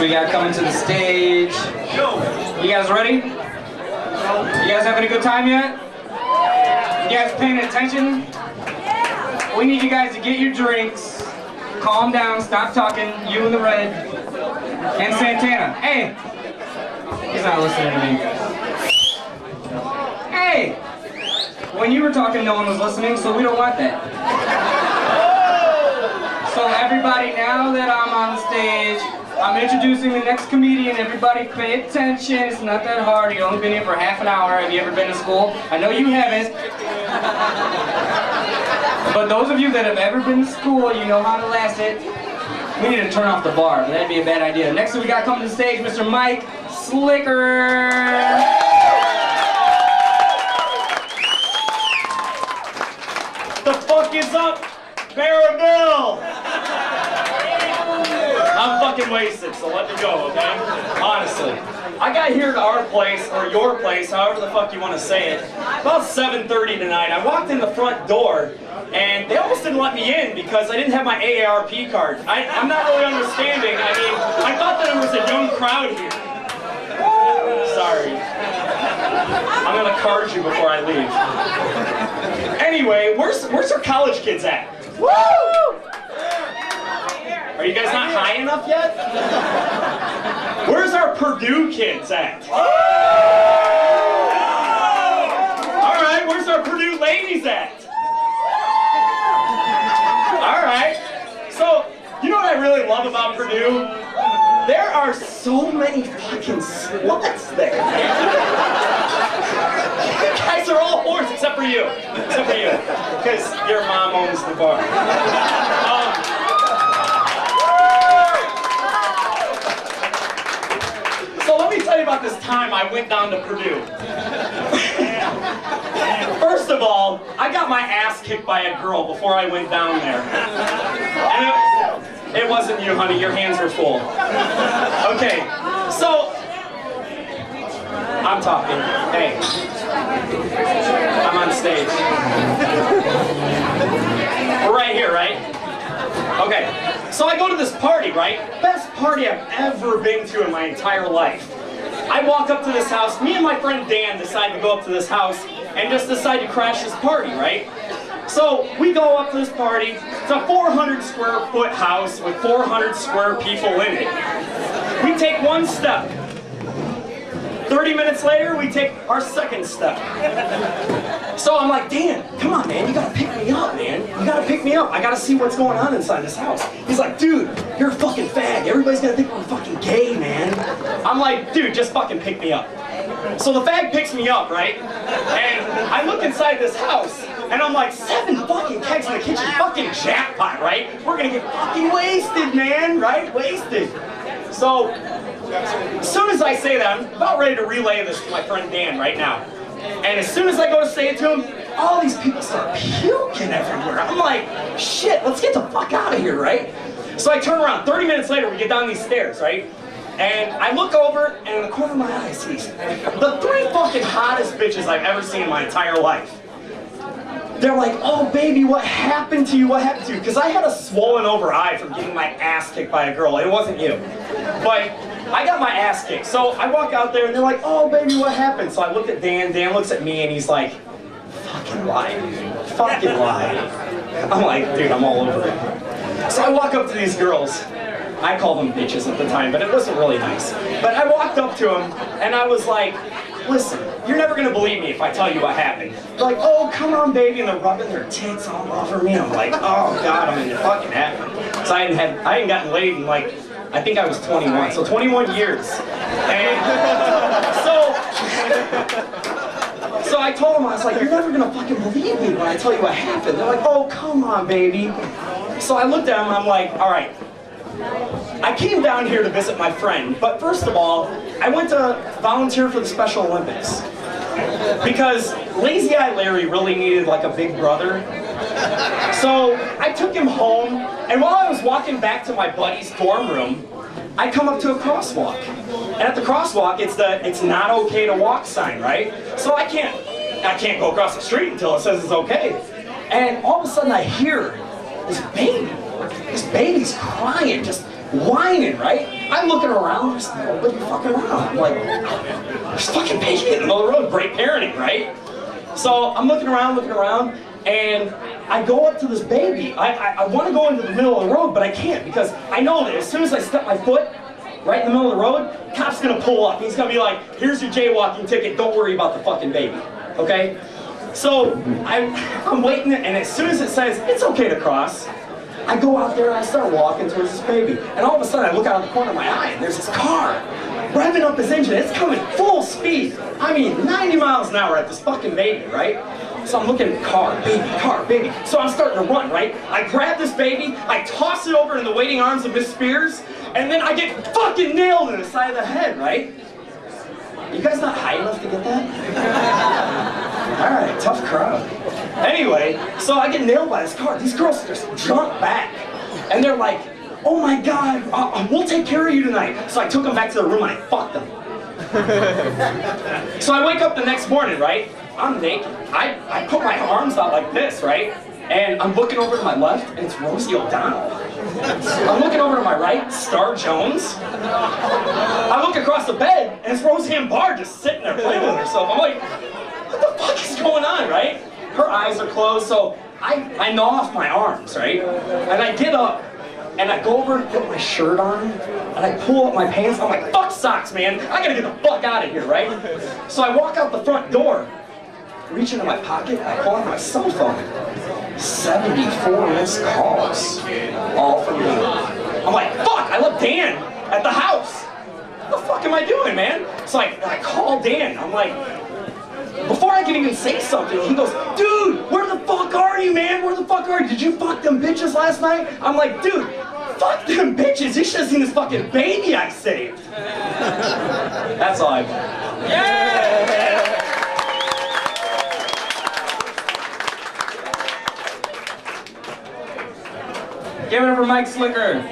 we got coming to the stage. You guys ready? You guys having a good time yet? You guys paying attention? We need you guys to get your drinks, calm down, stop talking, you in the red, and Santana. Hey! He's not listening to me. Hey! When you were talking, no one was listening, so we don't want that. So everybody, now that I'm on the stage, I'm introducing the next comedian. Everybody pay attention. It's not that hard. You've only been here for half an hour. Have you ever been to school? I know you haven't. But those of you that have ever been to school, you know how to last it. We need to turn off the bar, but that'd be a bad idea. Next we got coming to the stage, Mr. Mike Slicker. The fuck is up, Merrillville? I'm fucking wasted, so let me go, okay? Honestly. I got here to our place, or your place, however the fuck you want to say it, about 7:30 tonight. I walked in the front door, and they almost didn't let me in because I didn't have my AARP card. I'm not really understanding. I mean, I thought that there was a young crowd here. Sorry. I'm gonna card you before I leave. Anyway, where's our college kids at? Woo! Are you guys not high enough yet? Where's our Purdue kids at? Alright, where's our Purdue ladies at? Alright. So, you know what I really love about Purdue? There are so many fucking sluts there. You guys are all whores except for you. Except for you. Because your mom owns the bar. So let me tell you about this time I went down to Purdue. First of all, I got my ass kicked by a girl before I went down there. And it wasn't you, honey. Your hands were full. Okay, so I'm talking. Hey, I'm on stage. We're right here, right? Okay, so I go to this party, right? Best party I've ever been to in my entire life. I walk up to this house, me and my friend Dan decide to go up to this house and just decide to crash this party, right? So we go up to this party. It's a 400 square foot house with 400 square people in it. We take one step. 30 minutes later, we take our second step. So I'm like, Dan, come on, man, you gotta pick me up, man. You gotta pick me up. I gotta see what's going on inside this house. He's like, dude, you're a fucking fag. Everybody's gonna think we're fucking gay, man. I'm like, dude, just fucking pick me up. So the fag picks me up, right? And I look inside this house, and I'm like, 7 fucking kegs in the kitchen, fucking jackpot, right? We're gonna get fucking wasted, man, right? Wasted. So, as soon as I say that, I'm about ready to relay this to my friend Dan right now. And as soon as I go to say it to him, all these people start puking everywhere. I'm like, shit, let's get the fuck out of here, right? So I turn around, 30 minutes later, we get down these stairs, right? And I look over, and in the corner of my eye, I see the 3 fucking hottest bitches I've ever seen in my entire life. They're like, oh baby, what happened to you? What happened to you? Because I had a swollen over eye from getting my ass kicked by a girl. It wasn't you. But I got my ass kicked. So I walk out there and they're like, oh baby, what happened? So I look at Dan. Dan looks at me and he's like, fucking lie, dude. Fucking lie. I'm like, dude, I'm all over it. So I walk up to these girls. I called them bitches at the time, but it wasn't really nice. But I walked up to them and I was like, listen, you're never gonna believe me if I tell you what happened. They're like, oh, come on, baby, and they're rubbing their tits all over me. I'm like, oh God, I'm in the fucking happened. So I hadn't gotten laid in like, I think I was 21, so 21 years. And so I told them, I was like, you're never gonna fucking believe me when I tell you what happened. They're like, oh, come on, baby. So I looked at them and I'm like, all right. I came down here to visit my friend, but first of all, I went to volunteer for the Special Olympics. Because Lazy Eye Larry really needed like a big brother. So I took him home, and while I was walking back to my buddy's dorm room, I come up to a crosswalk. And at the crosswalk, it's not okay to walk sign, right? So I can't go across the street until it says it's okay. And all of a sudden I hear this baby. This baby's crying, just whining, right? I'm looking around, there's nobody fucking around. I'm like, there's fucking baby in the middle of the road. Great parenting, right? So I'm looking around, and I go up to this baby. I want to go into the middle of the road, but I can't because I know that as soon as I step my foot right in the middle of the road, cop's gonna pull up. He's gonna be like, here's your jaywalking ticket, don't worry about the fucking baby, okay? So I'm waiting, and as soon as it says, it's okay to cross, I go out there and I start walking towards this baby. And all of a sudden I look out of the corner of my eye and there's this car revving up his engine. It's coming full speed. I mean, 90 miles an hour at this fucking baby, right? So I'm looking at car, baby. So I'm starting to run, right? I grab this baby, I toss it over in the waiting arms of Miss Spears, and then I get fucking nailed in the side of the head, right? You guys not high enough to get that? Alright, tough crowd. Anyway, so I get nailed by this car. These girls just jump back. And they're like, oh my God, we'll take care of you tonight. So I took them back to the room and I fucked them. So I wake up the next morning, right? I'm naked. I put my arms out like this, right? And I'm looking over to my left, and it's Rosie O'Donnell. I'm looking over to my right, Star Jones. I look across the bed, and it's Roseanne Barr just sitting there playing with herself. I'm like, what the fuck is going on, right? Her eyes are closed, so I gnaw off my arms, right? And I get up, and I go over and put my shirt on, and I pull up my pants. I'm like, fuck socks, man. I gotta get the fuck out of here, right? So I walk out the front door, reach into my pocket, I pull out my cell phone. 74 missed calls, all from me. I'm like, fuck, I left Dan at the house. What the fuck am I doing, man? So I call Dan. I'm like, before I can even say something, he goes, dude, where the fuck are you, man? Where the fuck are you? Did you fuck them bitches last night? I'm like, dude, fuck them bitches. You should have seen this fucking baby I saved. That's all I got. Yeah! Give it up for Mike Slicker.